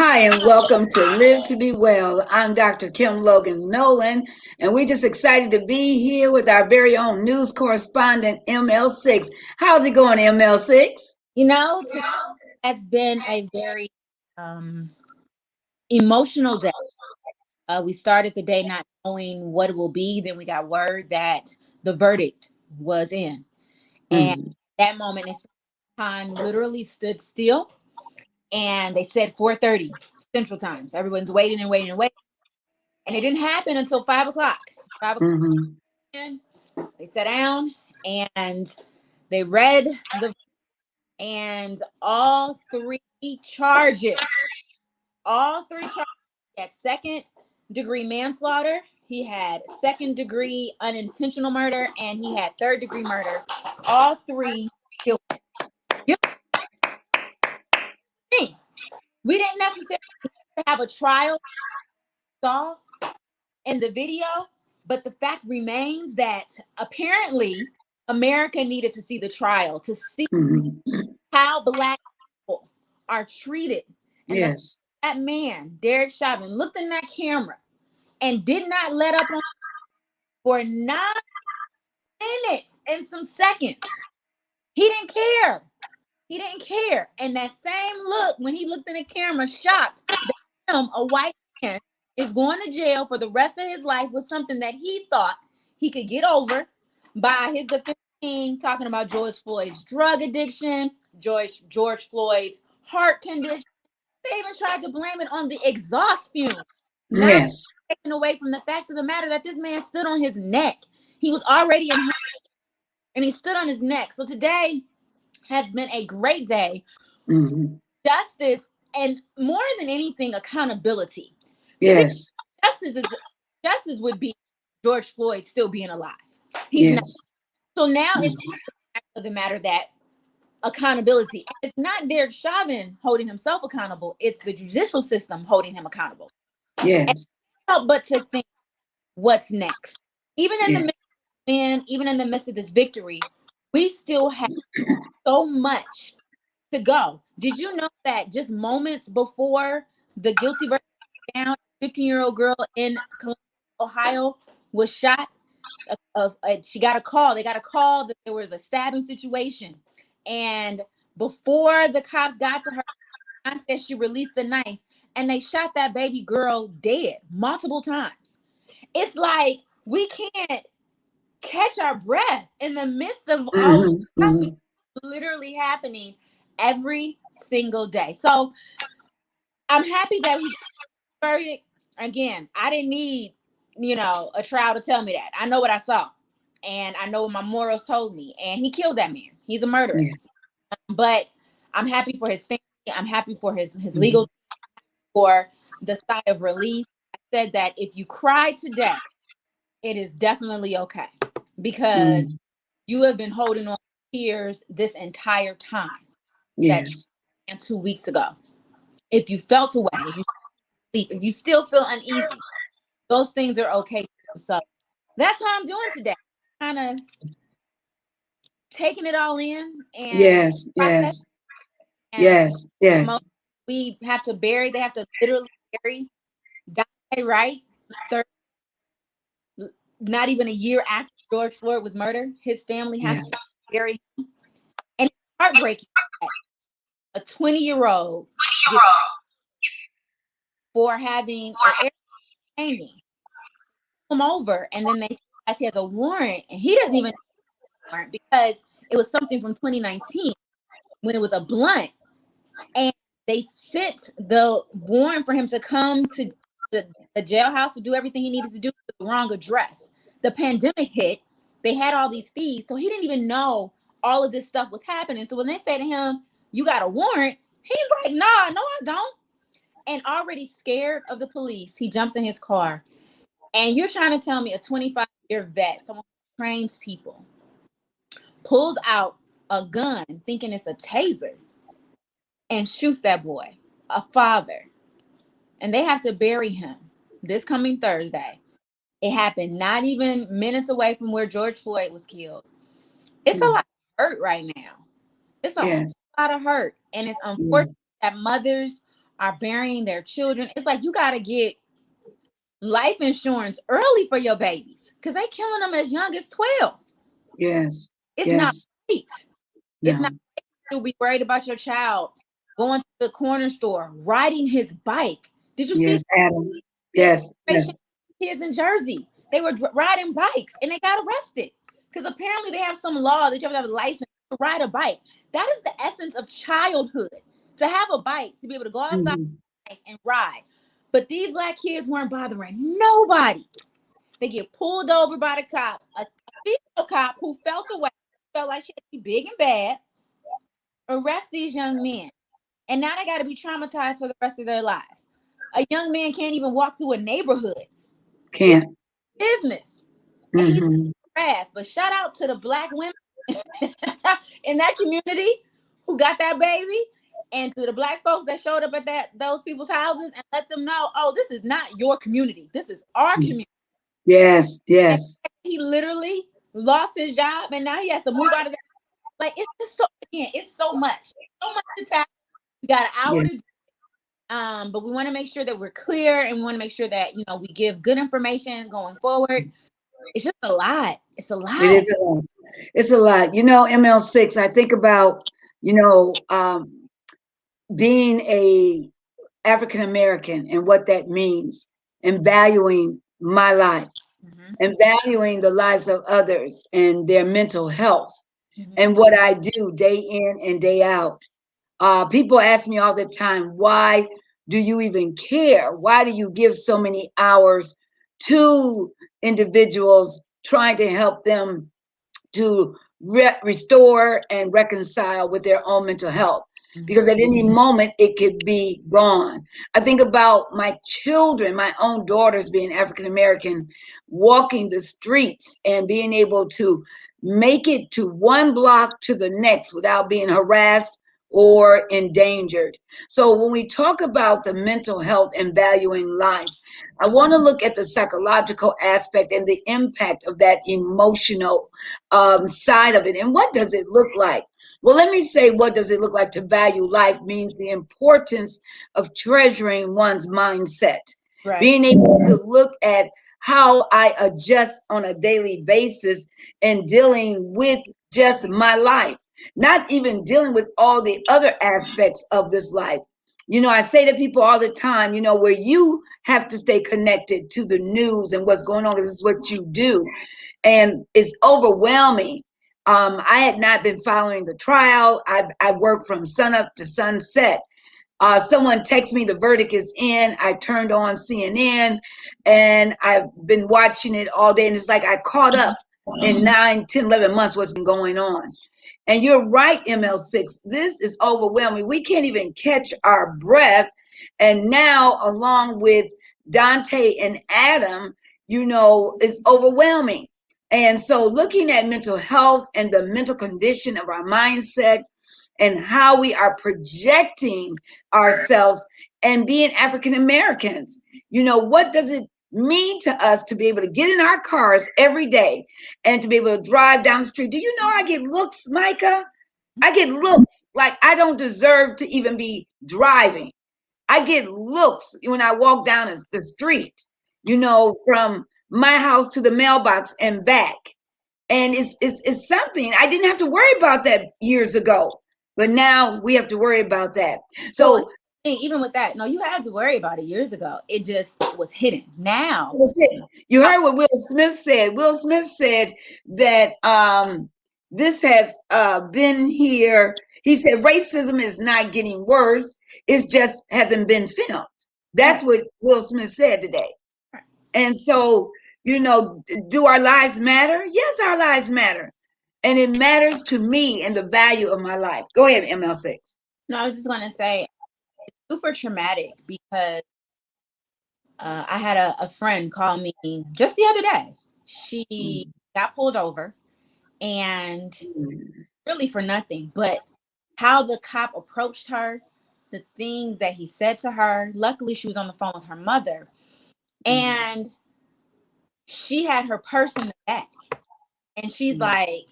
Hi, and welcome to Live to Be Well. I'm Dr. Kim Logan-Nowlin, and we're just excited to be here with our very own news correspondent, ML6. How's it going, ML6? Today has been a very um, emotional day. We started the day not knowing what it will be. Then we got word that the verdict was in. And Mhm. that moment, time literally stood still. And they said 4:30 Central Time. So everyone's waiting and waiting and waiting. And it didn't happen until 5 o'clock. 5 o'clock, Mhm. they sat down and they read and all three charges, he had second degree manslaughter, he had second degree unintentional murder, and he had third degree murder. All three guilty. Guilty. We didn't necessarily have a trial saw in the video, but the fact remains that apparently America needed to see the trial to see Mhm. how Black people are treated. And Yes. that man, Derek Chauvin, looked in that camera and did not let up on for 9 minutes and some seconds. He didn't care. He didn't care. And that same look when he looked in the camera, shocked that him, a white man, is going to jail for the rest of his life was something that he thought he could get over by his defense team talking about George Floyd's drug addiction, George Floyd's heart condition. They even tried to blame it on the exhaust fumes. Not Yes. taken away from the fact of the matter that this man stood on his neck. He was already in and he stood on his neck. So today has been a great day. Mhm. Justice and more than anything, accountability. Because Yes. justice is justice would be George Floyd still being alive. He's not. Yes. So now it's Mhm. the matter that accountability. And it's not Derek Chauvin holding himself accountable. It's the judicial system holding him accountable. And Yes. but to think what's next. Even in the Yes. midst even in the midst of this victory, we still have so much to go. Did you know that just moments before the guilty verdict came down, a 15-year-old girl in Columbus, Ohio was shot? She got a call. They got a call that there was a stabbing situation. And before the cops got to her, I said she released the knife and they shot that baby girl dead multiple times. It's like we can't catch our breath in the midst of all Mhm. this Mhm. literally happening every single day. So I'm happy that we got the verdict. Again, I didn't need, a trial to tell me that. I know what I saw. And I know what my morals told me. And he killed that man. He's a murderer. Yeah. But I'm happy for his family. I'm happy for his Mhm. legal, for the sigh of relief. I said that if you cry today, it is definitely okay. Because Mhm. you have been holding on to tears this entire time that you Yes. and 2 weeks ago. If you felt away, if you sleep, if you still feel uneasy, those things are okay too. So that's how I'm doing today. Kind of taking it all in and Yes. process. Yes. And Yes. Yes. we have to bury. They have to literally bury Dante Wright. Third, not even a year after George Floyd was murdered, his family Yeah. has to bury him. And it's heartbreaking that a 20-year-old gets for having or hanging him over, and then they realize he has a warrant, and he doesn't even know the warrant because it was something from 2019 when it was a blunt, and they sent the warrant for him to come to the jailhouse to do everything he needed to do with the wrong address. The pandemic hit, they had all these fees, so he didn't even know all of this stuff was happening. So when they say to him, "You got a warrant," he's like, "Nah, no, I don't." And already scared of the police, he jumps in his car. And you're trying to tell me a 25-year vet, someone who trains people, pulls out a gun thinking it's a taser and shoots that boy, a father, and they have to bury him this coming Thursday. It happened not even minutes away from where George Floyd was killed. It's a Mhm. lot of hurt right now. It's a whole Yes. lot of hurt. And it's Yeah. unfortunate that mothers are burying their children. It's like you got to get life insurance early for your babies because they killing them as young as 12. Yes. It's not Yes. right. It's not No. right. You'll be worried about your child going to the corner store, riding his bike. Did you see Yes, Adam. this Yes. situation? Yes. Kids in Jersey, they were riding bikes and they got arrested because apparently they have some law that you have to have a license to ride a bike. That is the essence of childhood, to have a bike, to be able to go outside Mhm. and ride. But these black kids weren't bothering nobody. They get pulled over by the cops. A female cop who felt away, felt like she had to be big and bad, arrest these young men. And now they got to be traumatized for the rest of their lives. A young man can't even walk through a neighborhood. It's Can't. business. And he's Hmm. harassed. But shout out to the black women in that community who got that baby, and to the black folks that showed up at those people's houses and let them know, oh, this is not your community. This is our community. Yes. And Yes. he literally lost his job and now he has to move out of that. Like, it's just so, again, it's so much. So much to tackle. We got an hour Yes. to do. But we want to make sure that we're clear, and we want to make sure that we give good information going forward. It's just a lot. It's a It lot. is a lot. It's a lot. ML6, I think about, you know, being a African American and what that means, and valuing my life Mhm, and valuing the lives of others and their mental health mhm, and what I do day in and day out. People ask me all the time, why do you even care? Why do you give so many hours to individuals trying to help them to restore and reconcile with their own mental health? Because mhm, at any moment it could be gone. I think about my children, my own daughters being African American, walking the streets and being able to make it to one block to the next without being harassed or endangered. So when we talk about the mental health and valuing life, I want to look at the psychological aspect and the impact of that emotional side of it. And what does it look like? Well, let me say, what does it look like to value life means the importance of treasuring one's mindset, right. being able to look at how I adjust on a daily basis and dealing with just my life, not even dealing with all the other aspects of this life. I say to people all the time, where you have to stay connected to the news and what's going on because it's what you do. And it's overwhelming. I had not been following the trial. I worked from sunup to sunset. Someone texted me the verdict is in. I turned on CNN and I've been watching it all day. And it's like I caught up in 9, 10, 11 months what's been going on. And you're right, ML6. This is overwhelming. We can't even catch our breath. And now, along with Dante and Adam, is overwhelming. And so, looking at mental health and the mental condition of our mindset and how we are projecting ourselves and being African Americans. What does it mean to us to be able to get in our cars every day and to be able to drive down the street? Do you know I get looks, Micah? I get looks like I don't deserve to even be driving. I get looks when I walk down the street, from my house to the mailbox and back. And it's something I didn't have to worry about that years ago, but now we have to worry about that. Well, So even with that, no, you had to worry about it years ago. It just was hidden. Now, you heard what Will Smith said. Will Smith said that this has been here. He said racism is not getting worse. It just hasn't been filmed. right, That's what Will Smith said today. right. And so, do our lives matter? Yes, our lives matter. And it matters to me and the value of my life. Go ahead, ML6. No, I was just going to say it's super traumatic because I had a friend call me just the other day. She got pulled over and really for nothing, but how the cop approached her, the things that he said to her. Luckily, she was on the phone with her mother, and she had her purse in the back. And she's like,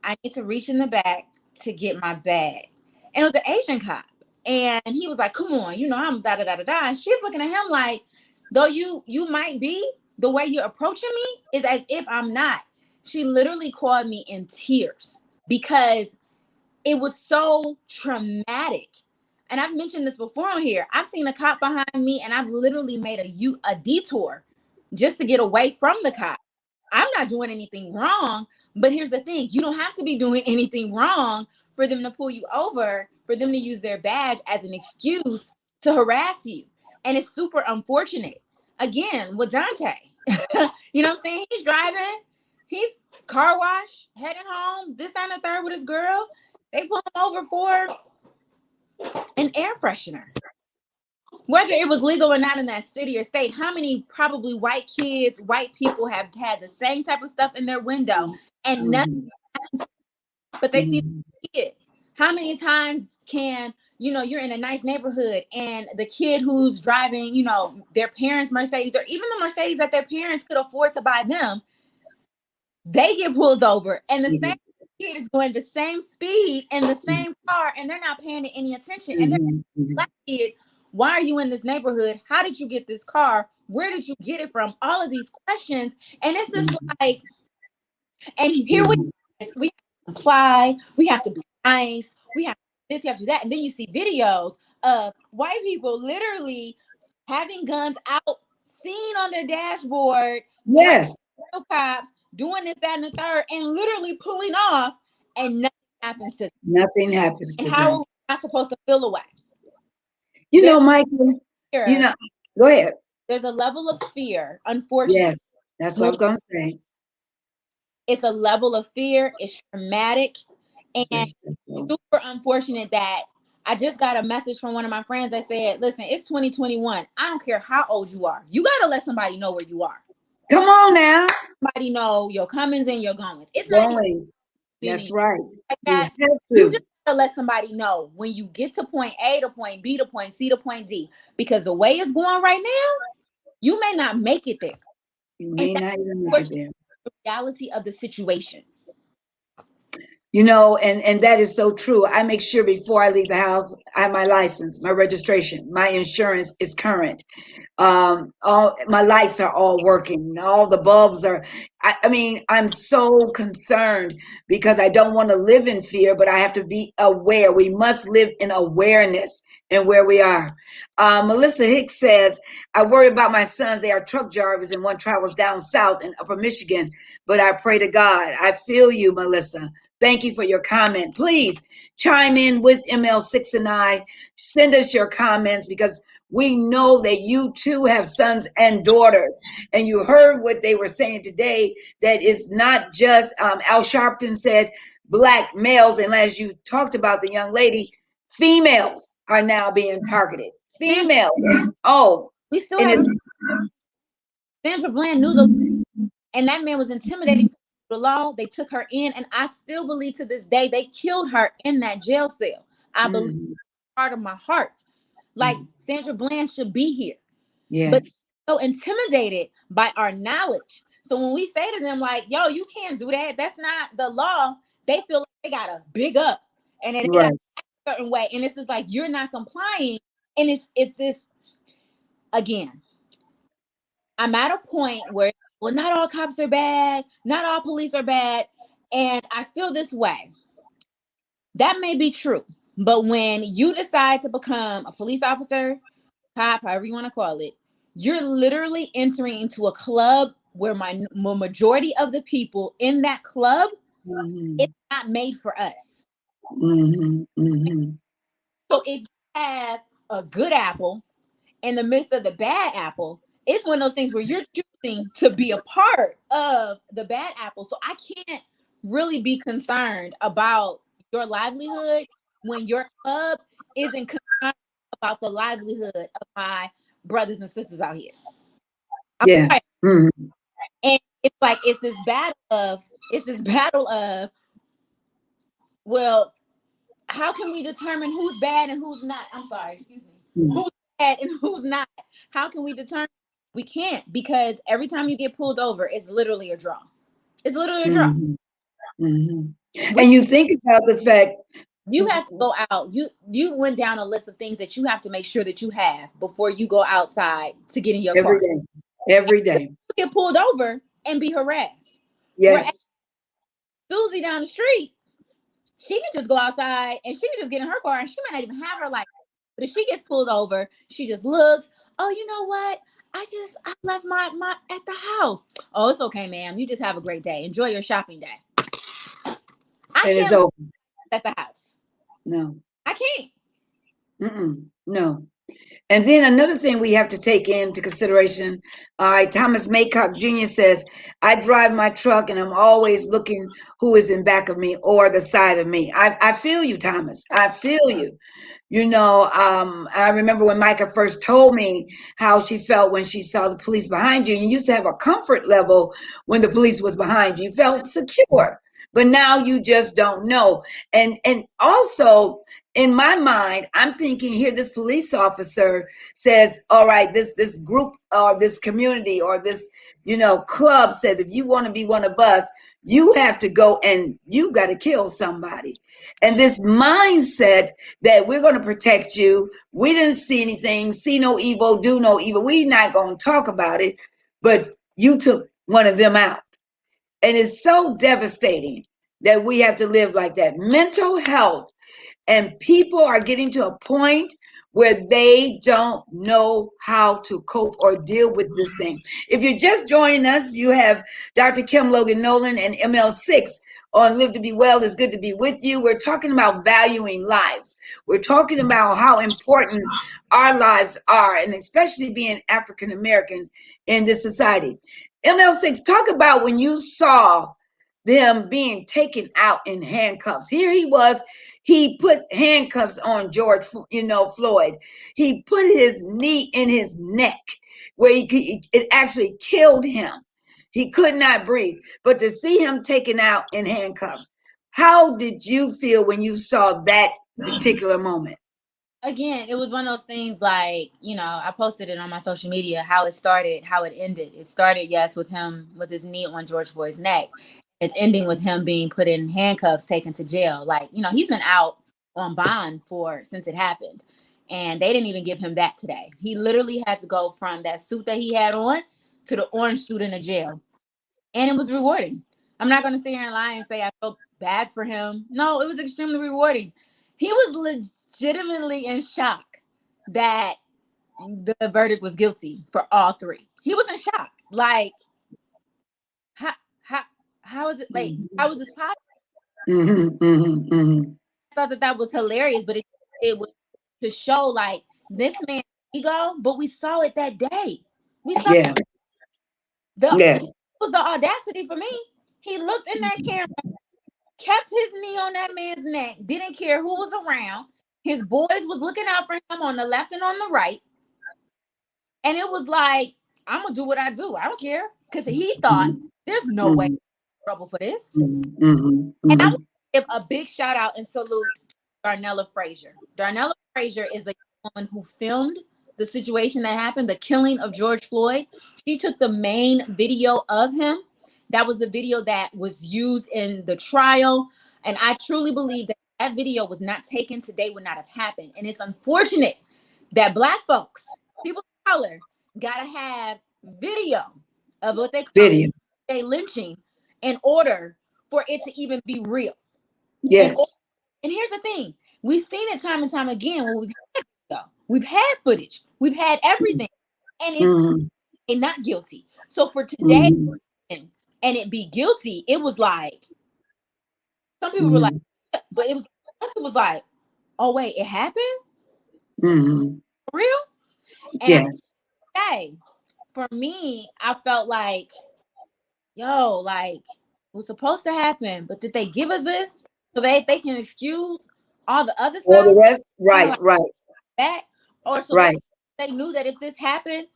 I need to reach in the back to get my bag. And it was an Asian cop. And he was like, come on, I'm da da da da da. And she's looking at him like, though you might be, the way you're approaching me is as if I'm not. She literally called me in tears because it was so traumatic. And I've mentioned this before on here. I've seen a cop behind me and I've literally made a detour just to get away from the cop. I'm not doing anything wrong, but here's the thing. You don't have to be doing anything wrong for them to pull you over, for them to use their badge as an excuse to harass you. And it's super unfortunate. Again, with Dante, you know what I'm saying? He's driving, he's car wash, heading home, this and the third with his girl. They pull him over for an air freshener. Whether it was legal or not in that city or state, how many probably white kids, white people have had the same type of stuff in their window and nothing, but they see the kid. How many times can, you're in a nice neighborhood and the kid who's driving, their parents' Mercedes, or even the Mercedes that their parents could afford to buy them, they get pulled over and the same kid is going the same speed in the same car and they're not paying it any attention. And they're black kid, why are you in this neighborhood? How did you get this car? Where did you get it from? All of these questions. And it's just like, and here we have to comply, we have to be nice, we have this, we have to do that. And then you see videos of white people literally having guns out, seen on their dashboard. Yes. Cops doing this, that, and the third, and literally pulling off, and nothing happens to them. Nothing happens to and them. how are we not supposed to feel away? Michael, go ahead. There's a level of fear, unfortunately. Yes, that's what I was going to say. It's a level of fear. It's traumatic. And super unfortunate that I just got a message from one of my friends that said, listen, it's 2021. I don't care how old you are. You got to let somebody know where you are. Come on now. Somebody know your comings and your goings. It's goings. That's right. Like that. You just gotta let somebody know when you get to point A to point B to point C to point D. Because the way it's going right now, you may not make it there. You may not even make it there. The reality of the situation. And that is so true. I make sure before I leave the house, I have my license, my registration, my insurance is current. All my lights are all working. All the bulbs are. I'm so concerned because I don't want to live in fear, but I have to be aware. We must live in awareness and where we are. Melissa Hicks says, I worry about my sons. They are truck drivers and one travels down south in upper Michigan, but I pray to God. I feel you, Melissa. Thank you for your comment. Please chime in with ML6 and I. Send us your comments because we know that you too have sons and daughters. And you heard what they were saying today, that it's not just, Al Sharpton said, Black males, and as you talked about the young lady, females are now being targeted. Females. Oh. We still have Sandra Bland knew and that man was intimidating the law. They took her in, and I still believe to this day they killed her in that jail cell. I believe part of my heart. Like Sandra Bland should be here. Yes. But so intimidated by our knowledge. So when we say to them, like, yo, you can't do that, that's not the law, they feel like they gotta big up and it a certain way. And it's just like you're not complying. And it's this again. I'm at a point where, well, not all cops are bad, not all police are bad. And I feel this way. That may be true. But when you decide to become a police officer, cop, however you want to call it, you're literally entering into a club where my majority of the people in that club, it's not made for us. So if you have a good apple in the midst of the bad apple, it's one of those things where you're choosing to be a part of the bad apple. So I can't really be concerned about your livelihood when your club isn't concerned about the livelihood of my brothers and sisters out here. And it's like it's this battle of well, how can we determine who's bad and who's not? I'm sorry, excuse me. Who's bad and who's not? How can we determine? We can't, because every time you get pulled over, it's literally a draw. It's literally a draw. And you think about the fact You have to go out. You went down a list of things that you have to make sure that you have before you go outside to get in your Every car. day. Every day. You get pulled over and be harassed. Whereas Yes. Susie down the street, she can just go outside and she can just get in her car and she might not even have her license. But if she gets pulled over, she just looks, oh, you know what? I left my at the house. Oh, it's okay, ma'am. You just have a great day. Enjoy your shopping day. I And it's can't over. at the house. No. I can't. No. And then another thing we have to take into consideration, all right, Thomas Maycock Jr. says, I drive my truck and I'm always looking who is in back of me or the side of me. I feel you, Thomas. I feel you. I remember when Micha first told me how she felt when she saw the police behind you. You used to have a comfort level when the police was behind you. You felt secure, but now you just don't know. And also in my mind, I'm thinking here, this police officer says, all right, this group or this community or this, club says, if you want to be one of us, you have to go and you got to kill somebody. And this mindset that we're going to protect you. We didn't see anything, see no evil, do no evil. We're not going to talk about it, but you took one of them out. And it's so devastating that we have to live like that. Mental health, and people are getting to a point where they don't know how to cope or deal with this thing. If you're just joining us, you have Dr. Kim Logan-Nowlin and ML6 on Live to Be Well. It's good to be with you. We're talking about valuing lives. We're talking about how important our lives are, and especially being African American in this society. ML6, talk about when you saw them being taken out in handcuffs. Here he was. He put handcuffs on George, Floyd. He put his knee in his neck where it actually killed him. He could not breathe. But to see him taken out in handcuffs, how did you feel when you saw that particular moment? Again, it was one of those things like, I posted it on my social media, how it started, how it ended. It started, yes, with him with his knee on George Floyd's neck. It's ending with him being put in handcuffs, taken to jail. Like, he's been out on bond since it happened. And they didn't even give him that today. He literally had to go from that suit that he had on to the orange suit in the jail. And it was rewarding. I'm not going to sit here and lie and say I felt bad for him. No, it was extremely rewarding. He was legitimately in shock that the verdict was guilty for all three. He was in shock. Like, how is it? Like, how is this possible? I thought that was hilarious, but it was to show like this man's ego. But we saw it that day. We saw it was the audacity for me. He looked in that camera, kept his knee on that man's neck, didn't care who was around. His boys was looking out for him on the left and on the right. And it was like, I'm going to do what I do. I don't care. Because he thought, there's no way trouble for this. And I want to give a big shout out and salute Darnella Frazier. Darnella Frazier is the woman who filmed the situation that happened, the killing of George Floyd. She took the main video of him. That was the video that was used in the trial. And I truly believe that video was not taken today, would not have happened. And it's unfortunate that Black folks, people of color, gotta have video of what they call a lynching in order for it to even be real. Yes. And here's the thing. We've seen it time and time again when we've had footage. We've had everything. And it's not guilty. So for today and it be guilty, it was like some people were like, but it was like, oh wait, it happened? For real? And yes. For me, I felt like, like it was supposed to happen, but did they give us this so they can excuse all the other stuff? All the rest? Right. Back? Or so they knew that if this happened,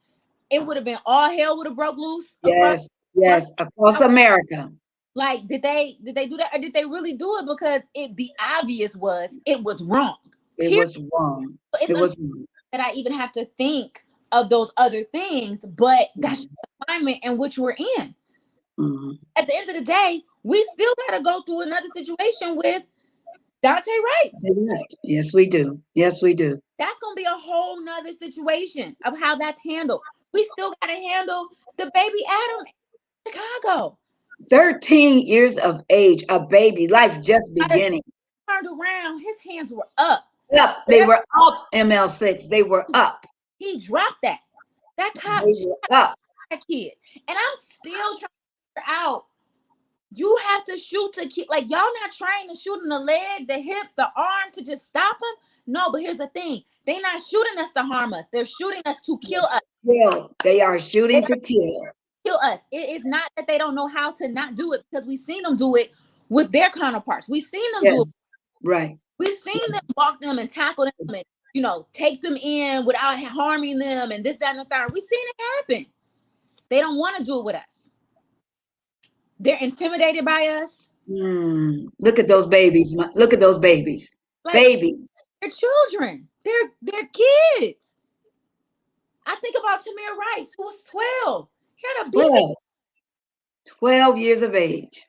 it would have been all hell would have broke loose. Across America. Like, did they do that, or did they really do it because the obvious was it was wrong? It was wrong. It was wrong. That I even have to think of those other things, but that's the climate in which we're in. At the end of the day, we still got to go through another situation with Dante Wright. Yes, we do. Yes, we do. That's going to be a whole nother situation of how that's handled. We still got to handle the baby Adam in Chicago. 13 years of age, a baby, life just beginning. Turned around, his hands were up. Up. They were up, ML6. They were up. He dropped that. That cop They were up. That kid. And I'm still trying to figure out, you have to shoot to keep, like, y'all not trying to shoot in the leg, the hip, the arm to just stop him. No, but here's the thing. They're not shooting us to harm us. They're shooting us to kill us. Kill. They are shooting to kill. Kill us. It is not that they don't know how to not do it, because we've seen them do it with their counterparts. We've seen them do it. Right. We've seen them walk them and tackle them and, you know, take them in without harming them and this, that, and the third. We've seen it happen. They don't want to do it with us. They're intimidated by us. Look at those babies. Look at those babies. Like, babies. They're children. They're kids. I think about Tamir Rice, who was 12. He had a baby. 12 years of age.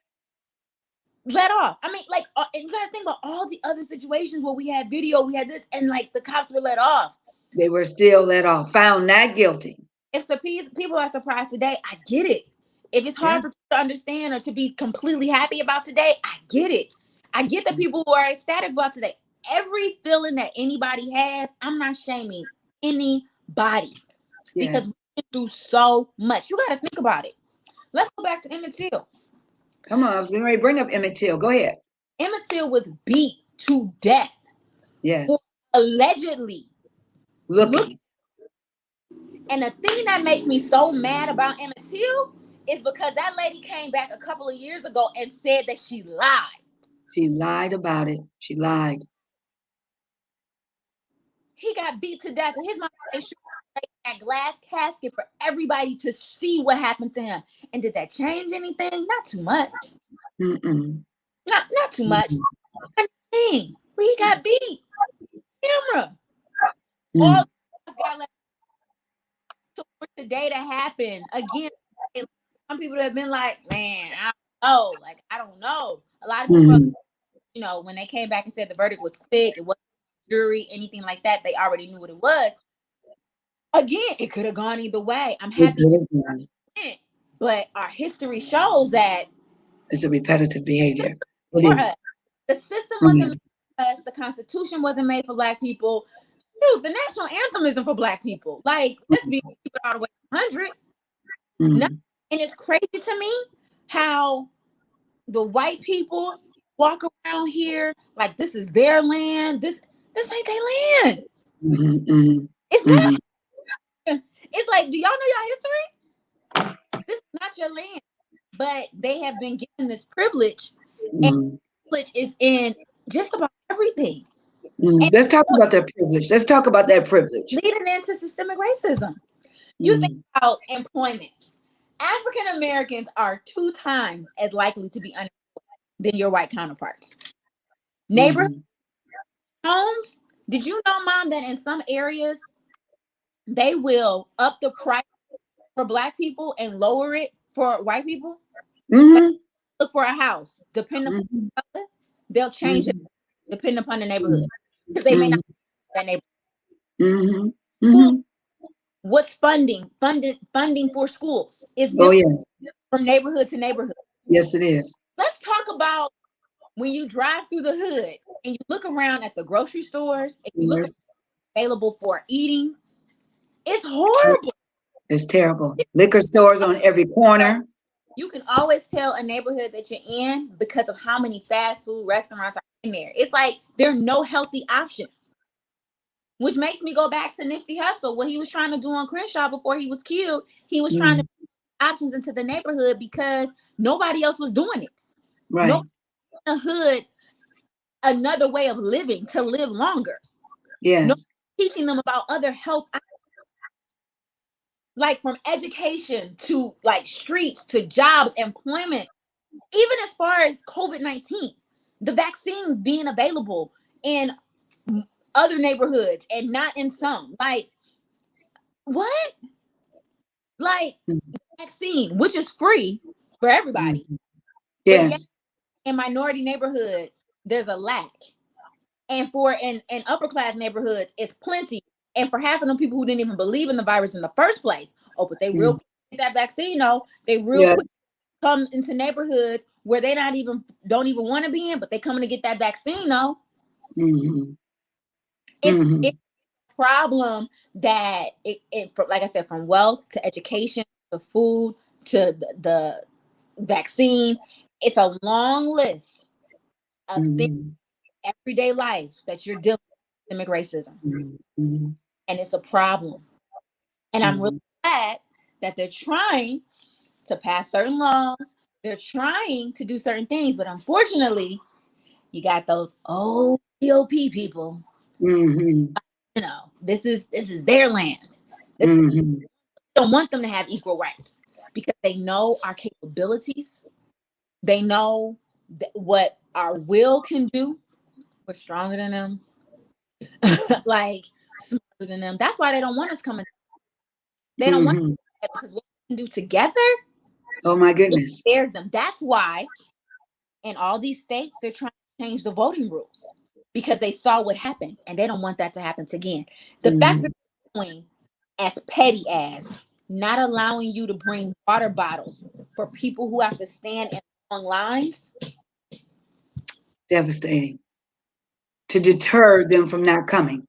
Let off. I mean, like, and you got to think about all the other situations where we had video, we had this, and like the cops were let off. They were still let off, found not guilty. If people are surprised today, I get it. If it's hard for people to understand or to be completely happy about today, I get it. I get the people who are ecstatic about today. Every feeling that anybody has, I'm not shaming anybody because we've been through so much. You got to think about it. Let's go back to Emmett Till. Come on, I was going to bring up Emmett Till. Go ahead. Emmett Till was beat to death. Yes. Allegedly. Looking. And the thing that makes me so mad about Emmett Till is because that lady came back a couple of years ago and said that she lied. She lied about it. She lied. He got beat to death. And his mom said that glass casket for everybody to see what happened to him. And did that change anything? Not too much. Not too much. Thing. But he got beat. Camera. All got left. So for today to happen again, some people have been like, man, I don't know. Like, I don't know. A lot of people, you know, when they came back and said the verdict was quick, it wasn't jury, anything like that, they already knew what it was. Again, it could have gone either way. I'm happy. But our history shows that it's a repetitive behavior. The system wasn't made for us. The Constitution wasn't made for Black people. Dude, the national anthem isn't for Black people. Like, let's be all the way 100. And it's crazy to me how the white people walk around here like this is their land. This ain't their land. It's not. It's like, do y'all know your history? This is not your land. But they have been given this privilege, and privilege is in just about everything. Let's talk about that privilege. Let's talk about that privilege. Leading into systemic racism. You think about employment. African Americans are 2 times as likely to be unemployed than your white counterparts. Neighborhood homes. Did you know, Mom, that in some areas they will up the price for Black people and lower it for white people? Like, look for a house, depending upon the color, they'll change it depending upon the neighborhood because they may not that neighborhood. What's funding for schools is from neighborhood to neighborhood. Yes, it is. Let's talk about when you drive through the hood and you look around at the grocery stores and you look available for eating. It's horrible. It's terrible. Liquor stores on every corner. You can always tell a neighborhood that you're in because of how many fast food restaurants are in there. It's like there are no healthy options. Which makes me go back to Nipsey Hussle. What he was trying to do on Crenshaw before he was killed, he was trying to put options into the neighborhood because nobody else was doing it. Right. Nobody in the hood, another way of living to live longer. Yes. Nobody teaching them about other health options. Like from education to like streets to jobs, employment, even as far as COVID-19, the vaccine being available in other neighborhoods and not in some. Like, what? Like, vaccine, which is free for everybody. Yes. In minority neighborhoods, there's a lack. And for in upper class neighborhoods, it's plenty. And for half of them people who didn't even believe in the virus in the first place, oh, but they real quick get that vaccine, they real Yeah. quick come into neighborhoods where they don't even want to be in, but they coming to get that vaccine, Mm-hmm. It's Mm-hmm. it's a problem that like I said, from wealth to education to food to the vaccine, it's a long list of things Mm-hmm. everyday life that you're dealing with systemic racism. Mm-hmm. And it's a problem. And I'm really Mm-hmm. glad that they're trying to pass certain laws. They're trying to do certain things, but unfortunately, you got those old GOP people. Mm-hmm. This is their land. They Mm-hmm. don't want them to have equal rights because they know our capabilities. They know what our will can do. We're stronger than them, like smarter than them. That's why they don't want us coming. They don't want Mm-hmm. us because what we can do together, Oh my it goodness. scares them. That's why in all these states they're trying to change the voting rules because they saw what happened and they don't want that to happen again. The fact Mm-hmm. that they're doing as petty as not allowing you to bring water bottles for people who have to stand in long lines. Devastating. To deter them from not coming.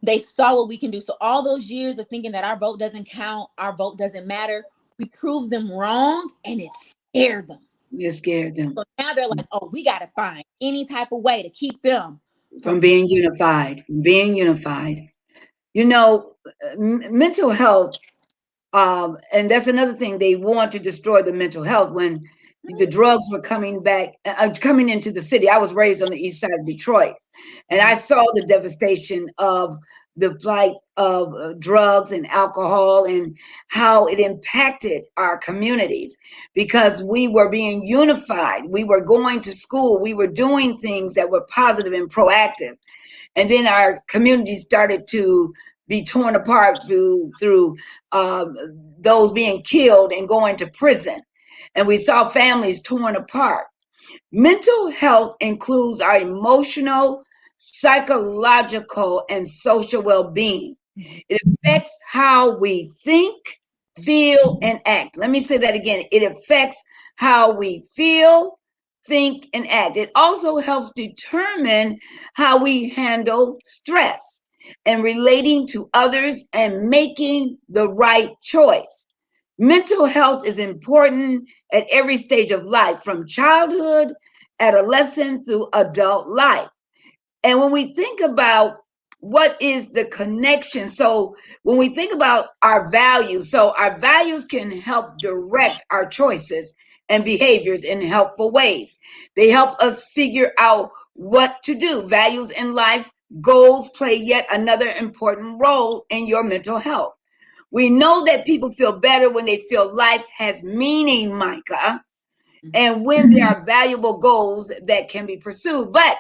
They saw what we can do. So all those years of thinking that our vote doesn't count, our vote doesn't matter, we proved them wrong and it scared them. It scared them So now they're like, oh, we got to find any type of way to keep them from from being. being unified. From being unified. You know, mental health, and that's another thing. They want to destroy the mental health when the drugs were coming into the city. I was raised on the east side of Detroit, and I saw the devastation of the flight of drugs and alcohol and how it impacted our communities because we were being unified. We were going to school. We were doing things that were positive and proactive. And then our community started to be torn apart through those being killed and going to prison. And we saw families torn apart. Mental health includes our emotional, psychological, and social well being. It affects how we think, feel, and act. Let me say that again. It affects how we feel, think, and act. It also helps determine how we handle stress and relating to others and making the right choice. Mental health is important at every stage of life, from childhood, adolescence, through adult life. And when we think about what is the connection, so when we think about our values, so our values can help direct our choices and behaviors in helpful ways. They help us figure out what to do. Values in life, goals play yet another important role in your mental health. We know that people feel better when they feel life has meaning, Micah, and when there are valuable goals that can be pursued. But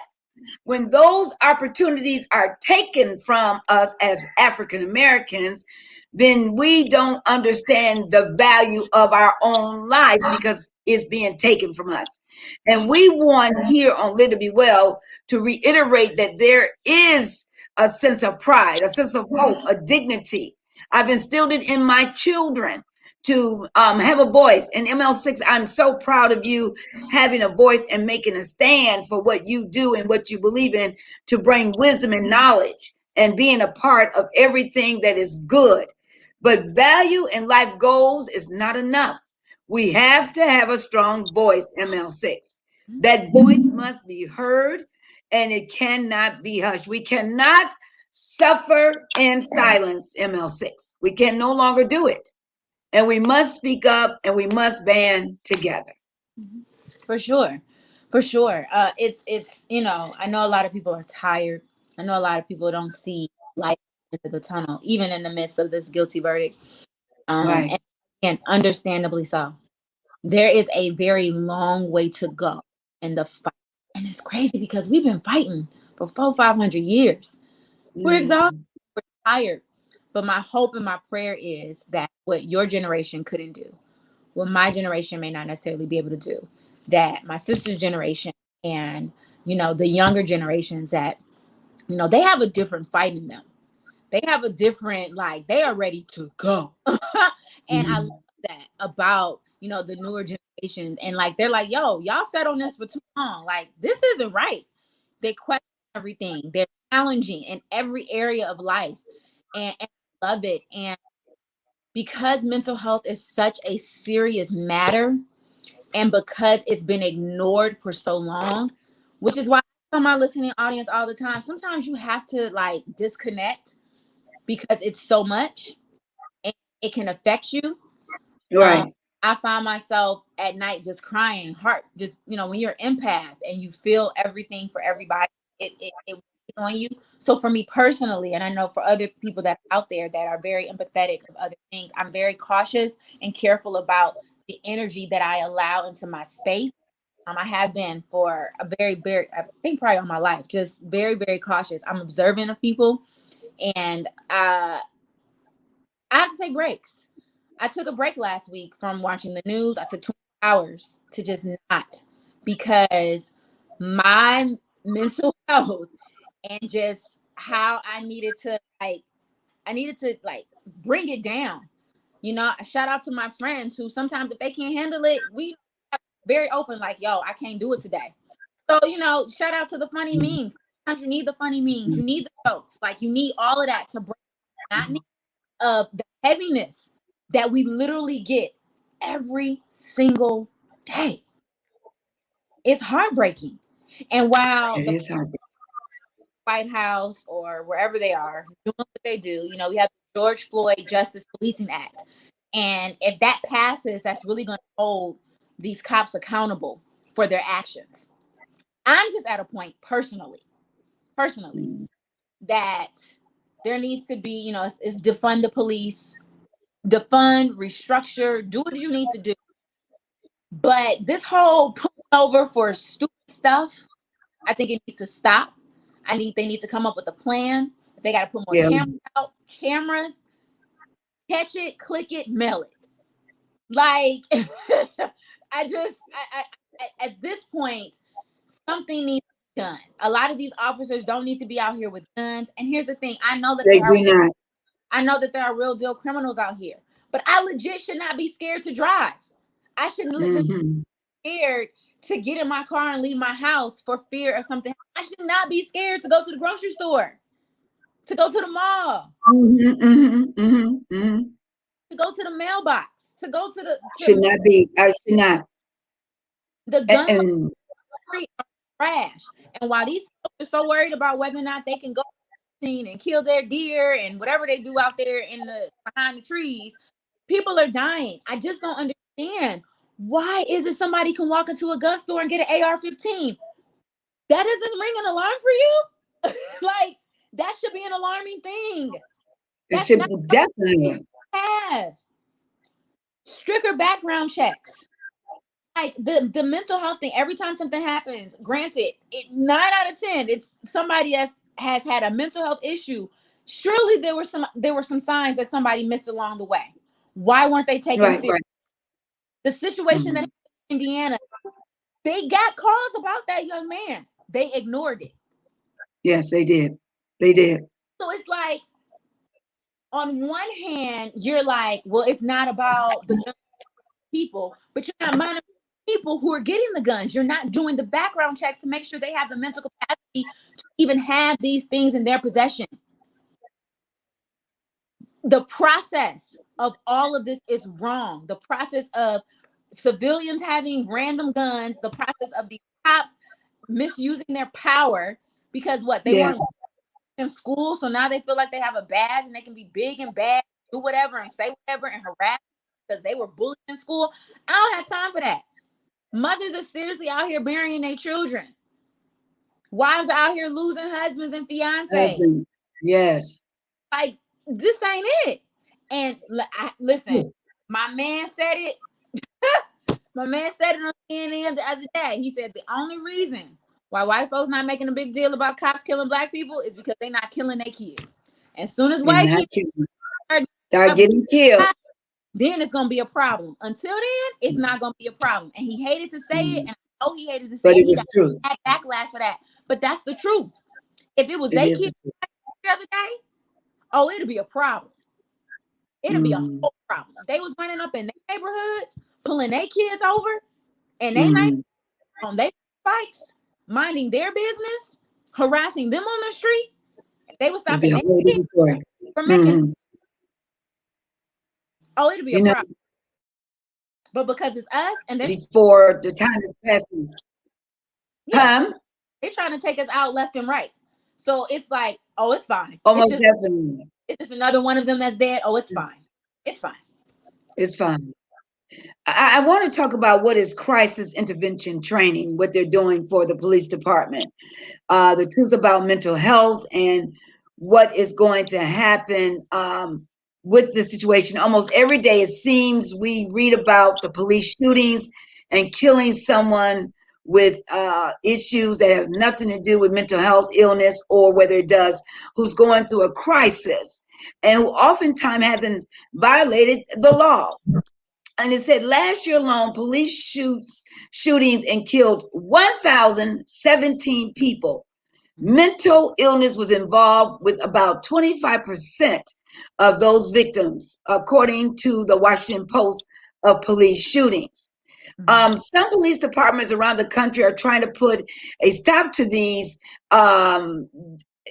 when those opportunities are taken from us as African Americans, then we don't understand the value of our own life because it's being taken from us. And we want here on Live to Be Well to reiterate that there is a sense of pride, a sense of hope, a dignity. I've instilled it in my children to have a voice. And ML6, I'm so proud of you having a voice and making a stand for what you do and what you believe in to bring wisdom and knowledge and being a part of everything that is good. But value and life goals is not enough. We have to have a strong voice, ML6. That voice must be heard and it cannot be hushed. We cannot suffer in silence, ML6. We can no longer do it. And we must speak up and we must band together. For sure. For sure. It's I know a lot of people are tired. I know a lot of people don't see light into the tunnel, even in the midst of this guilty verdict. Right. And understandably so. There is a very long way to go in the fight. And it's crazy because we've been fighting for 500 years. We're exhausted, Mm, we're tired. But my hope and my prayer is that what your generation couldn't do, what my generation may not necessarily be able to do, that my sister's generation and the younger generations that, they have a different fight in them. They have a different, like, they are ready to go. And I love that about, the newer generations. And like, they're like, yo, y'all sat on this for too long. Like, this isn't right. They question everything. They're challenging in every area of life. And I love it. And because mental health is such a serious matter, and because it's been ignored for so long, which is why I tell my listening audience all the time, sometimes you have to like disconnect because it's so much and it can affect you. Right. I find myself at night just crying, heart, just, when you're an empath and you feel everything for everybody, it weighs on you. So for me personally, and I know for other people that are out there that are very empathetic of other things, I'm very cautious and careful about the energy that I allow into my space. I have been for a very, very, I think probably all my life, just very, very cautious. I'm observant of people, and I have to take breaks. I took a break last week from watching the news. I took 20 hours to just not, because my mental health and just how I needed to bring it down. Shout out to my friends who sometimes if they can't handle it, we very open, like, yo, I can't do it today. So, shout out to the funny memes. Sometimes you need the funny memes, you need the jokes, like you need all of that to break, not need the heaviness that we literally get every single day. It's heartbreaking. And while It the is hard. White House or wherever they are doing what they do, we have the George Floyd Justice Policing Act. And if that passes, that's really going to hold these cops accountable for their actions. I'm just at a point personally, that there needs to be, it's defund the police, defund, restructure, do what you need to do. But this whole pulling over for stupid stuff, I think it needs to stop. They need to come up with a plan. They got to put more cameras, catch it, click it, mail it. Like, at this point, something needs to be done. A lot of these officers don't need to be out here with guns. And here's the thing: I know that they do not. I know that there are real deal criminals out here, but I legit should not be scared to drive. I shouldn't be scared to get in my car and leave my house for fear of something. I should not be scared to go to the grocery store, to go to the mall, to go to the mailbox, to go to the should not be. I should not. The guns are trash. And while these folks are so worried about whether or not they can go and kill their deer and whatever they do out there behind the trees, people are dying. I just don't understand. Why is it somebody can walk into a gun store and get an AR-15? That doesn't ring an alarm for you? Like, that should be an alarming thing. It should definitely have stricter background checks. Like the mental health thing, every time something happens, granted, 9 out of 10, it's somebody that has had a mental health issue. Surely there were some signs that somebody missed along the way. Why weren't they taken seriously? Right. The situation that happened in Indiana, they got calls about that young man. They ignored it. Yes, they did. They did. So it's like, on one hand, you're like, well, it's not about the people, but you're not minding people who are getting the guns. You're not doing the background checks to make sure they have the mental capacity to even have these things in their possession. The process of all of this is wrong. The process of civilians having random guns, the process of these cops misusing their power because they weren't in school, so now they feel like they have a badge and they can be big and bad, do whatever and say whatever and harass because they were bullied in school. I don't have time for that. Mothers are seriously out here burying their children. Wives are out here losing husbands and fiancés. Yes. Like, this ain't it. And listen, my man said it. My man said it on CNN the other day. He said the only reason why white folks not making a big deal about cops killing black people is because they're not killing their kids. As soon as white kids start getting killed, then it's going to be a problem. Until then, it's not going to be a problem. And he hated to say it, and Oh, he hated to say But it. it He was got true. that backlash for that. But that's the truth. If it was It they is the kids truth. the other day, oh, it'd be a problem. It'd be a Mm-hmm. whole problem. They was running up in their neighborhoods, pulling their kids over, and they night Mm-hmm. on their bikes, minding their business, harassing them on the street. They was It'd be stopping a their whole kids different story. from making. Mm-hmm. Oh, it'd be a You know, problem. But because it's us, and they're before the time is passing. yeah, Huh? they're trying to take us out left and right. So it's like, oh, it's fine. Almost definitely. It's just another one of them that's dead. Oh, it's It's, fine. It's fine. it's fine. I want to talk about what is crisis intervention training, what they're doing for the police department, the truth about mental health, and what is going to happen with the situation. Almost every day, it seems we read about the police shootings and killing someone with issues that have nothing to do with mental health, illness, or whether it does, who's going through a crisis and who oftentimes hasn't violated the law. And it said last year alone, police shootings and killed 1,017 people. Mental illness was involved with about 25% of those victims, according to the Washington Post of police shootings. Some police departments around the country are trying to put a stop to these um,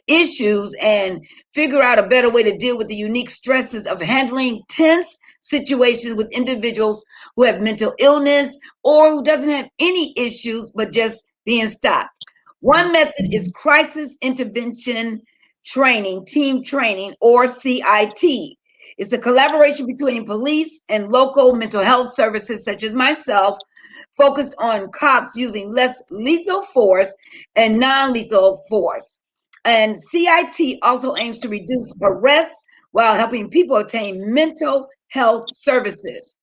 issues and figure out a better way to deal with the unique stresses of handling tense situations with individuals who have mental illness or who doesn't have any issues but just being stopped. One method is crisis intervention training, team training, or CIT. It's a collaboration between police and local mental health services, such as myself, focused on cops using less lethal force and non lethal force. And CIT also aims to reduce arrests while helping people obtain mental health services.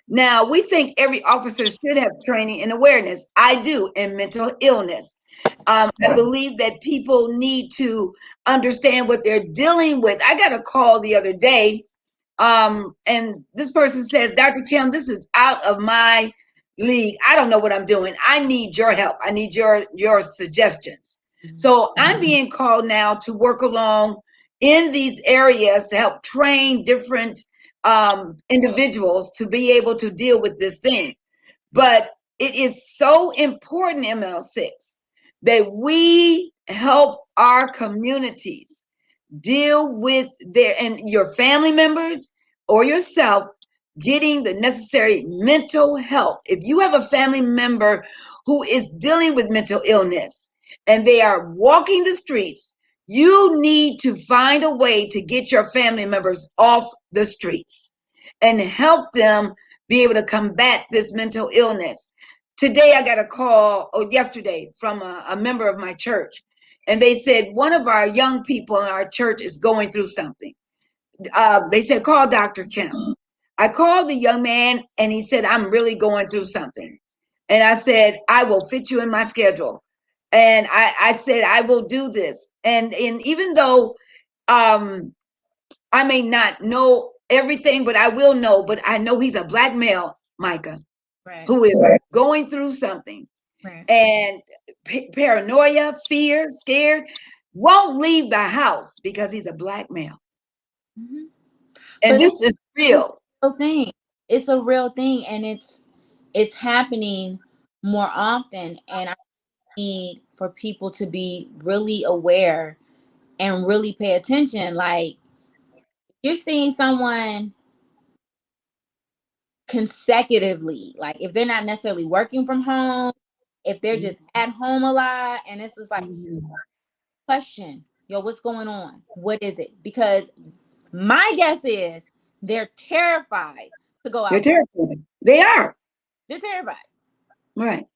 Now, we think every officer should have training and awareness. I do in mental illness. I believe that people need to understand what they're dealing with. I got a call the other day, and this person says, Dr. Kim, this is out of my league. I don't know what I'm doing. I need your help. I need your suggestions. So I'm being called now to work along in these areas to help train different individuals to be able to deal with this thing. But it is so important, ML6, that we help our communities deal with their and your family members or yourself getting the necessary mental health. If you have a family member who is dealing with mental illness and they are walking the streets, you need to find a way to get your family members off the streets and help them be able to combat this mental illness. Today, I got a call, or yesterday, from a member of my church, and they said one of our young people in our church is going through something. They said, call Dr. Kim. I called the young man, and he said, I'm really going through something. And I said, I will fit you in my schedule. And I said, I will do this. And even though um, I may not know everything, but I will know. But I know he's a black male, Micah, Right. who is going through something. Right. And paranoia, fear, scared, won't leave the house because he's a black male. Mm-hmm. And But this is it's real. a real thing. It's a real thing, and it's happening more often. And I need for people to be really aware and really pay attention. Like you're seeing someone consecutively, like if they're not necessarily working from home, if they're just at home a lot, and it's just like Mhm. question, yo, what's going on? What is it? Because my guess is they're terrified to go They're outside. terrified. They are. They're terrified. Right.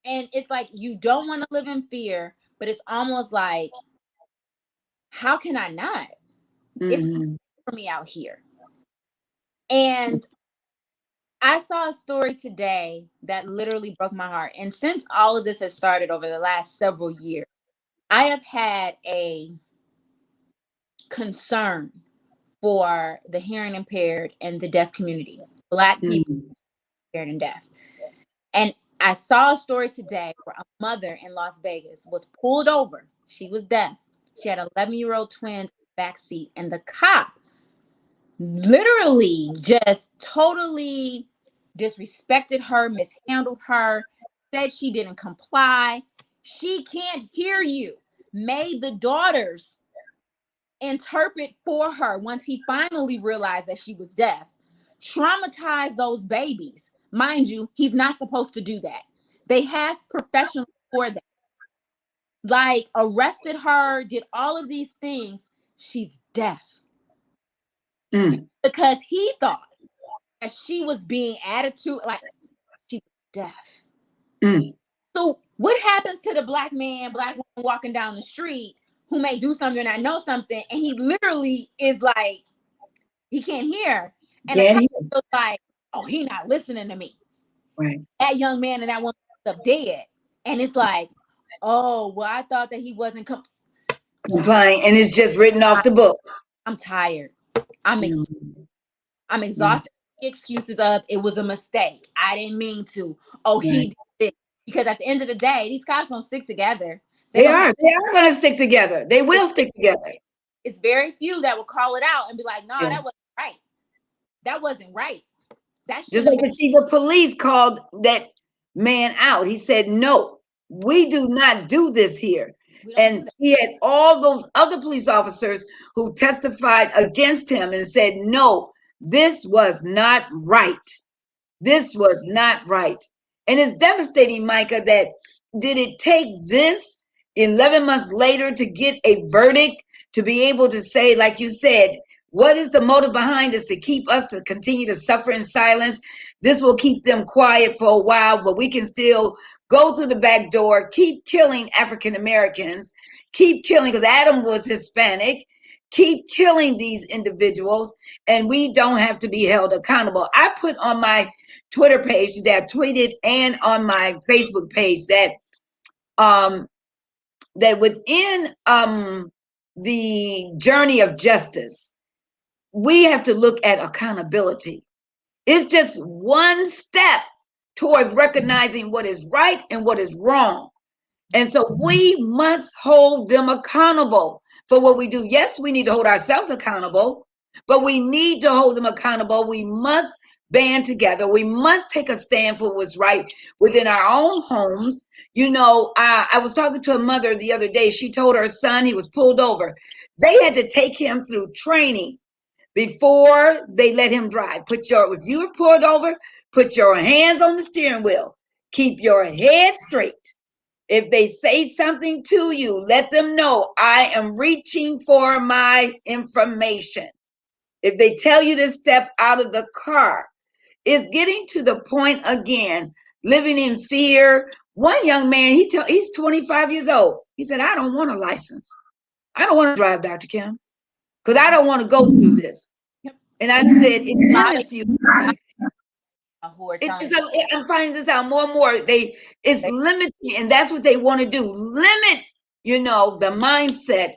And it's like you don't want to live in fear, but it's almost like, how can I not? It's Hmm. for me out here. And I saw a story today that literally broke my heart. And since all of this has started over the last several years, I have had a concern for the hearing impaired and the deaf community, Black people Hmm. impaired and deaf. And I saw a story today where a mother in Las Vegas was pulled over. She was deaf. She had 11-year-old twins in the back seat, and the cop literally just totally disrespected her, mishandled her, said she didn't comply. She can't hear you. Made the daughters interpret for her once he finally realized that she was deaf. Traumatized those babies. Mind you, he's not supposed to do that. They have professionals for that. Like, arrested her, did all of these things. She's deaf. Because he thought that she was being attitude like she was deaf. So what happens to the black man, black woman walking down the street who may do something and I know something, and he literally is like, he can't hear. And the cop feels like, oh, he not listening to me. Right. That young man and that woman up dead. And it's like, oh, well, I thought that he wasn't complying, and it's just written off the books. I'm tired. I'm exhausted. Excuses of it was a mistake. I didn't mean to. Oh, he did it. Because at the end of the day, these cops don't stick together. They are going to stick together. They will stick together. It's very few that will call it out and be like, no, that wasn't right. That wasn't right. That's just like the chief of police called that man out. He said, no, we do not do this here. And he had all those other police officers who testified against him and said, no, this was not right. This was not right. And it's devastating, Micha, that did it take this 11 months later to get a verdict, to be able to say, like you said, what is the motive behind this to keep us to continue to suffer in silence? This will keep them quiet for a while, but we can still go through the back door, keep killing African Americans, keep killing, because Adam was Hispanic, keep killing these individuals, and we don't have to be held accountable. I put on my Twitter page that I tweeted and on my Facebook page that that within the journey of justice, we have to look at accountability. It's just one step towards recognizing what is right and what is wrong. And so we must hold them accountable for what we do. Yes, we need to hold ourselves accountable, but we need to hold them accountable. We must band together. We must take a stand for what's right within our own homes. You know, I was talking to a mother the other day. She told her son he was pulled over. They had to take him through training before they let him drive. If you were pulled over, put your hands on the steering wheel. Keep your head straight. If they say something to you, let them know I am reaching for my information. If they tell you to step out of the car, it's getting to the point again, living in fear. One young man, he's 25 years old. He said, I don't want a license. I don't want to drive, Dr. Kim, because I don't want to go through this. And I said, it limits you. I'm finding this out more and more. It's limiting, and that's what they want to do. Limit, the mindset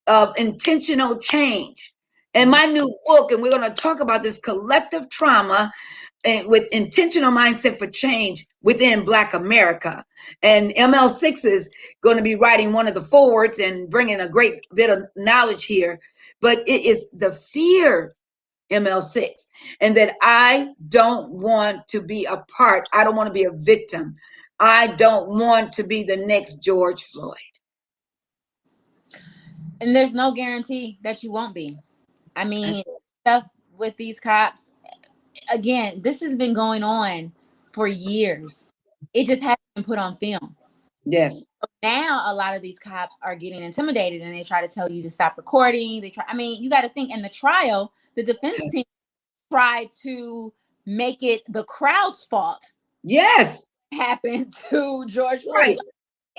of intentional change. And my new book, and we're going to talk about this collective trauma and with intentional mindset for change within Black America. And ML6 is going to be writing one of the forwards and bringing a great bit of knowledge here. But it is the fear, ML6, and that I don't want to be a part. I don't want to be a victim. I don't want to be the next George Floyd. And there's no guarantee that you won't be. I mean, stuff with these cops, again, this has been going on for years. It just hasn't been put on film. Yes. Now a lot of these cops are getting intimidated and they try to tell you to stop recording. You got to think, in the trial, the defense team tried to make it the crowd's fault. Yes. Happened to George Floyd. Right.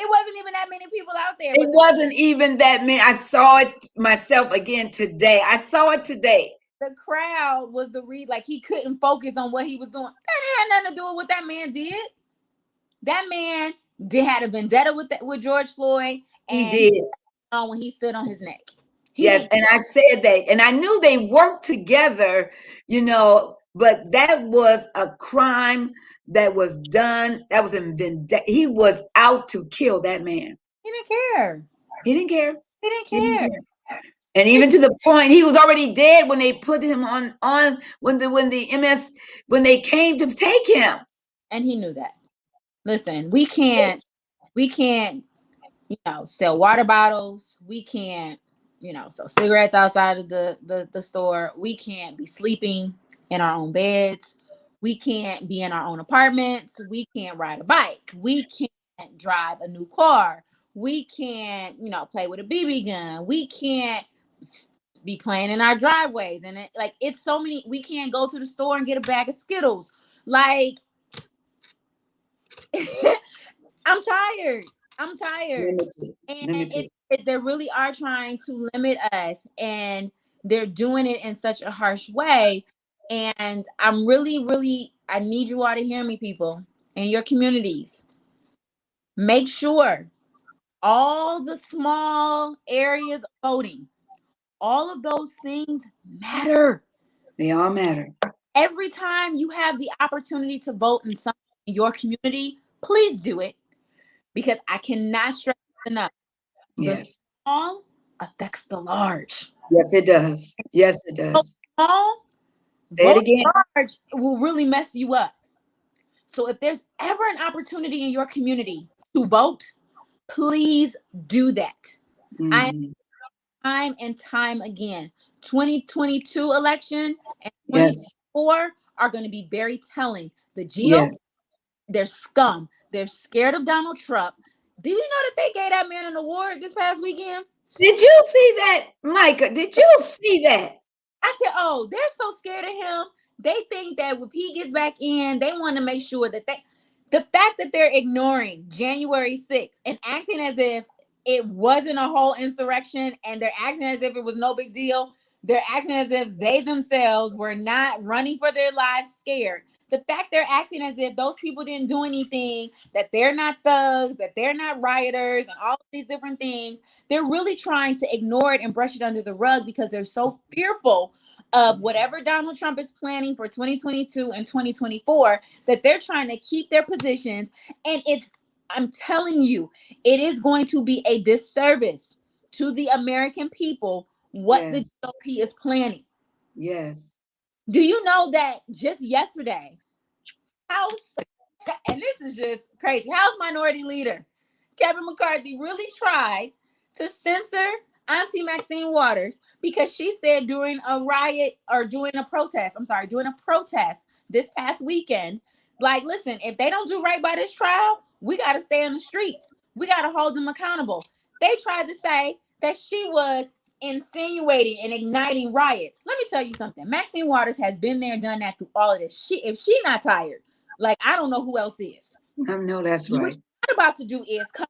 It wasn't even that many people out there. It wasn't even that many. I saw it myself again today. The crowd was like he couldn't focus on what he was doing. That had nothing to do with what that man did. That man had a vendetta with George Floyd. And he did. When he stood on his neck. Yes, and I said that, and I knew they worked together, but that was a crime that was done. That was in vendetta. He was out to kill that man. He didn't care. He didn't care. He didn't He didn't care. care. And even to the point he was already dead when they put him on when the MS when they came to take him. And he knew that. Listen, we can't, sell water bottles. We can't, sell cigarettes outside of the store. We can't be sleeping in our own beds. We can't be in our own apartments. We can't ride a bike. We can't drive a new car. We can't, play with a BB gun. We can't be playing in our driveways. And it's so many. We can't go to the store and get a bag of Skittles. Like, I'm tired. Limited. And they really are trying to limit us, and they're doing it in such a harsh way. And I'm really, I need you all to hear me, people, in your communities. Make sure all the small areas of voting, all of those things matter. They all matter. Every time you have the opportunity to vote in something in your community, please do it, because I cannot stress enough. Yes. The small affects the large. Yes, it does. Yes, it does. Small, Say it again. large will really mess you up. So if there's ever an opportunity in your community to vote, please do that. I time and time again. 2022 election and 2024 are going to be very telling. The GOP, they're scum. They're scared of Donald Trump. Did you know that they gave that man an award this past weekend? Did you see that, Micha? Did you see that? I said, oh, they're so scared of him. They think that if he gets back in, they want to make sure that the fact that they're ignoring January 6th and acting as if it wasn't a whole insurrection, and they're acting as if it was no big deal. They're acting as if they themselves were not running for their lives scared. The fact they're acting as if those people didn't do anything, that they're not thugs, that they're not rioters, and all of these different things, they're really trying to ignore it and brush it under the rug because they're so fearful of whatever Donald Trump is planning for 2022 and 2024 that they're trying to keep their positions. And I'm telling you, it is going to be a disservice to the American people what the GOP is planning. Yes. Do you know that just yesterday, House, and this is just crazy, House Minority Leader Kevin McCarthy really tried to censor Auntie Maxine Waters because she said during a protest this past weekend, like, listen, if they don't do right by this trial, we got to stay in the streets. We got to hold them accountable. They tried to say that she was insinuating and igniting riots. Let me tell you something. Maxine Waters has been there and done that through all of this. If she's not tired, like, I don't know who else is. I know that's right. What you're not about to do is come.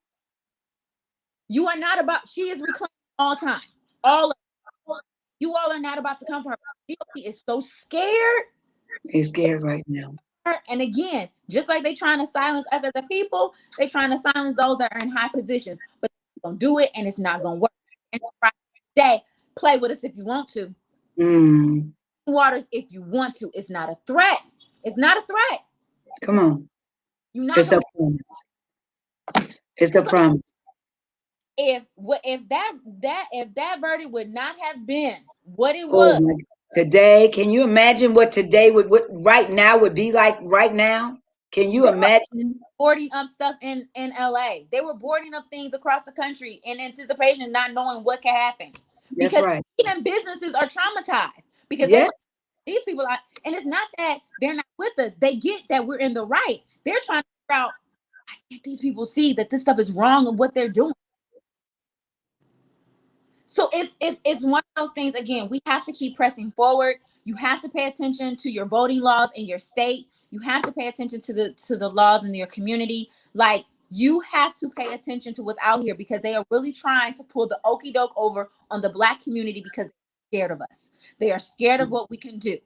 You are not about. She is reclaiming all time. All of you all are not about to come for her. GOP is so scared. They're scared right now. And again, just like they trying to silence us as a people, they trying to silence those that are in high positions. But they're gonna do it, and it's not gonna work. And Friday, play with us if you want to. Waters, if you want to. It's not a threat. It's not a threat. Come on. It's a promise. It's a promise. If that verdict would not have been what it was today, can you imagine what today would right now would be like right now? Can you imagine boarding up stuff in LA? They were boarding up things across the country in anticipation, not knowing what could happen. That's because right. Even businesses are traumatized because these people are, and it's not that they're not with us. They get that we're in the right. They're trying to figure out, why can't these people see that this stuff is wrong and what they're doing? So it's one of those things. Again, we have to keep pressing forward. You have to pay attention to your voting laws in your state. You have to pay attention to the laws in your community. Like, you have to pay attention to what's out here because they are really trying to pull the okie doke over on the Black community because they're scared of us. They are scared of what we can do.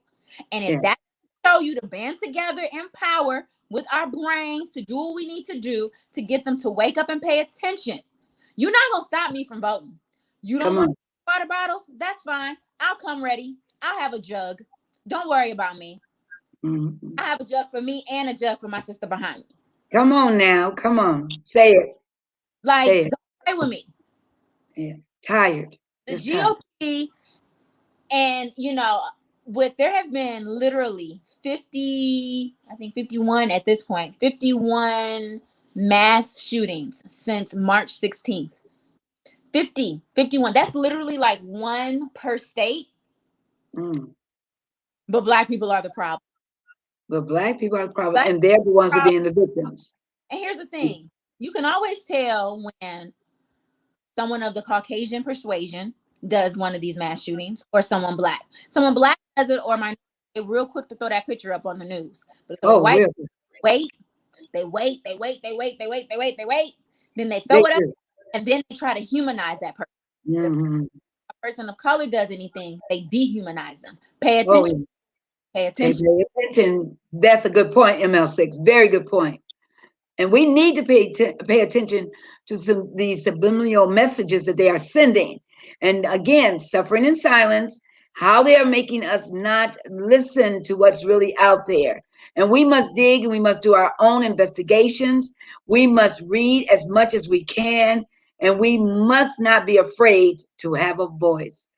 And if that show you to band together in power with our brains to do what we need to do to get them to wake up and pay attention, you're not going to stop me from voting. You don't want water bottles? That's fine. I'll come ready. I'll have a jug. Don't worry about me. Mhm. I have a jug for me and a jug for my sister behind me. Come on now. Come on. Say it. Like, Say it. don't play with me. Yeah. Tired. The Just tired. GOP, and with there have been literally 50, I think 51 at this point, 51 mass shootings since March 16th. 51. That's literally like one per state. Mm. But Black people are the problem. But Black people are the problem, Black and they're the ones who are problem. being the victims. And here's the thing. You can always tell when someone of the Caucasian persuasion does one of these mass shootings, or someone Black. Someone Black does it, or minority, they're real quick to throw that picture up on the news. But if a Oh, white really? wait, they wait, they wait, they wait, they wait, they wait, they wait. Then they They throw it up, do. and then they try to humanize that person. If Mm-hmm. a person of color does anything, they dehumanize them. Pay Oh, attention. yeah. Pay Pay attention. attention. That's a good point, ML6. Very good point. And we need to pay attention to the subliminal messages that they are sending. And again, suffering in silence, how they are making us not listen to what's really out there. And we must dig and we must do our own investigations. We must read as much as we can. And we must not be afraid to have a voice.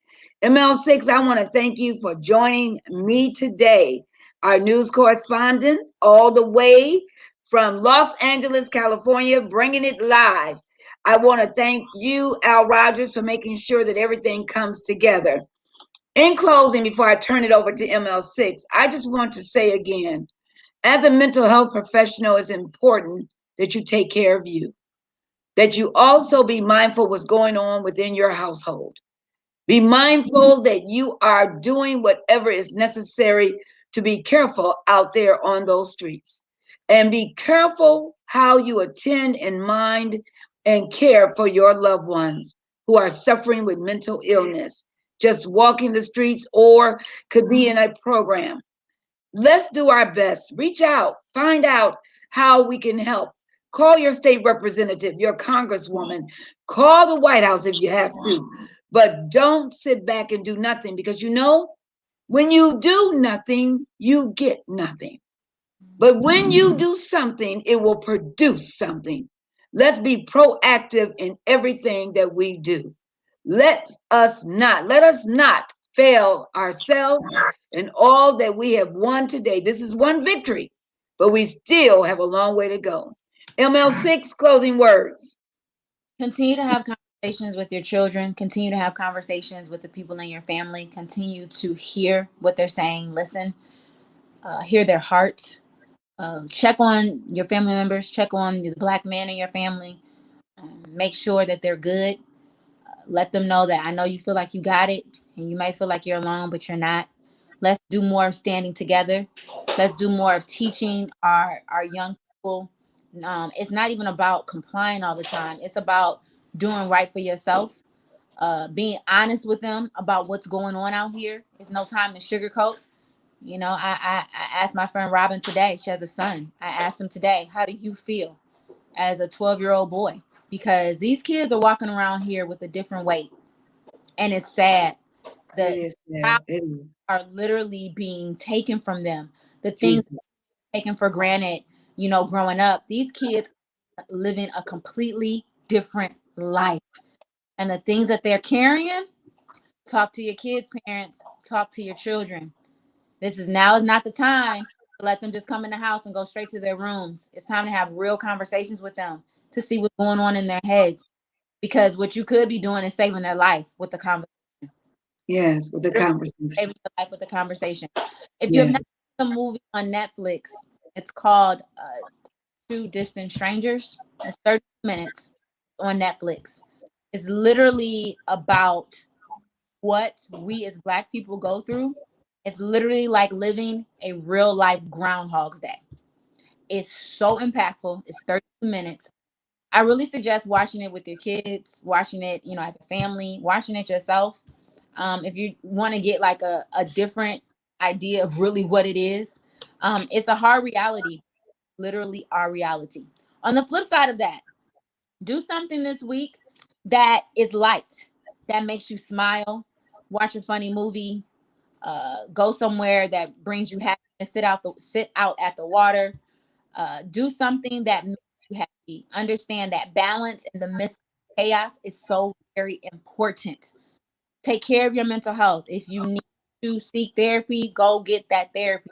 ML6, I want to thank you for joining me today, our news correspondent, all the way from Los Angeles, California, bringing it live. I want to thank you, Al Rogers, for making sure that everything comes together. In closing, before I turn it over to ML6, I just want to say again, as a mental health professional, it's important that you take care of you, that you also be mindful what's going on within your household. Be mindful that you are doing whatever is necessary to be careful out there on those streets. And be careful how you attend and mind and care for your loved ones who are suffering with mental illness, just walking the streets or could be in a program. Let's do our best. Reach out, find out how we can help. Call your state representative, your congresswoman, call the White House if you have to, but don't sit back and do nothing because when you do nothing, you get nothing. But when you do something, it will produce something. Let's be proactive in everything that we do. Let us not fail ourselves in all that we have won today. This is one victory, but we still have a long way to go. ML6 closing words. Continue to have conversations with your children. Continue to have conversations with the people in your family. Continue to hear what they're saying. Listen, hear their heart. Check on your family members. Check on the Black man in your family. Make sure that they're good. Let them know that I know you feel like you got it, and you might feel like you're alone, but you're not. Let's do more of standing together. Let's do more of teaching our young people. It's not even about complying all the time. It's about doing right for yourself, being honest with them about what's going on out here. It's no time to sugarcoat. I asked my friend Robin today. She has a son. I asked him today, how do you feel as a 12-year-old boy? Because these kids are walking around here with a different weight, and it's sad It that is how there. It is. are literally being taken from them. The things Jesus. taken for granted, growing up. These kids living a completely different life, and the things that they're carrying. Talk to your kids, parents. Talk to your children. Now is not the time to let them just come in the house and go straight to their rooms. It's time to have real conversations with them to see what's going on in their heads. Because what you could be doing is saving their life with the conversation. Yes, with the conversation. Saving their life with the conversation. If you have Yeah. not seen the movie on Netflix, it's called Two Distant Strangers. It's 30 minutes on Netflix. It's literally about what we as Black people go through. It's literally like living a real life Groundhog's Day. It's so impactful. It's 32 minutes. I really suggest watching it with your kids, watching it, as a family, watching it yourself. If you want to get like a different idea of really what it is, it's a hard reality, literally our reality. On the flip side of that, do something this week that is light, that makes you smile, watch a funny movie, go somewhere that brings you happiness. and sit out at the water. Do something that makes you happy. Understand that balance in the midst of chaos is so very important. Take care of your mental health. If you need to seek therapy, go get that therapy.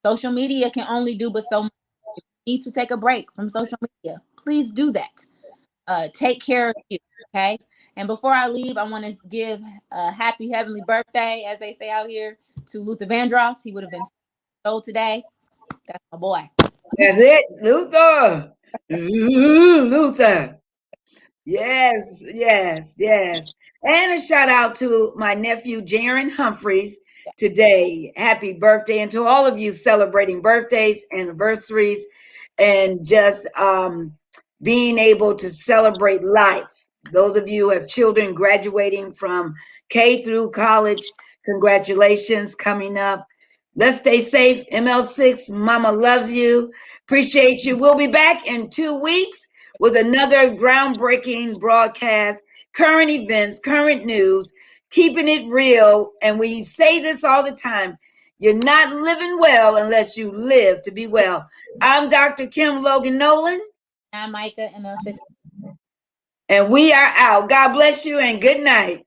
Social media can only do but so much. If you need to take a break from social media, please do that. Take care of you, okay? And before I leave, I want to give a happy heavenly birthday, as they say out here, to Luther Vandross. He would have been old today. That's my boy. That's it, Luther. Luther. Yes, yes, yes. And a shout out to my nephew, Jaron Humphreys, today. Happy birthday. And to all of you celebrating birthdays, anniversaries, and just being able to celebrate life. Those of you who have children graduating from K through college, congratulations coming up. Let's stay safe. ML6, Mama loves you. Appreciate you. We'll be back in 2 weeks with another groundbreaking broadcast, current events, current news, keeping it real. And we say this all the time, you're not living well unless you live to be well. I'm Dr. Kim Logan-Nowlin. I'm Micha, ML6. And we are out. God bless you and good night.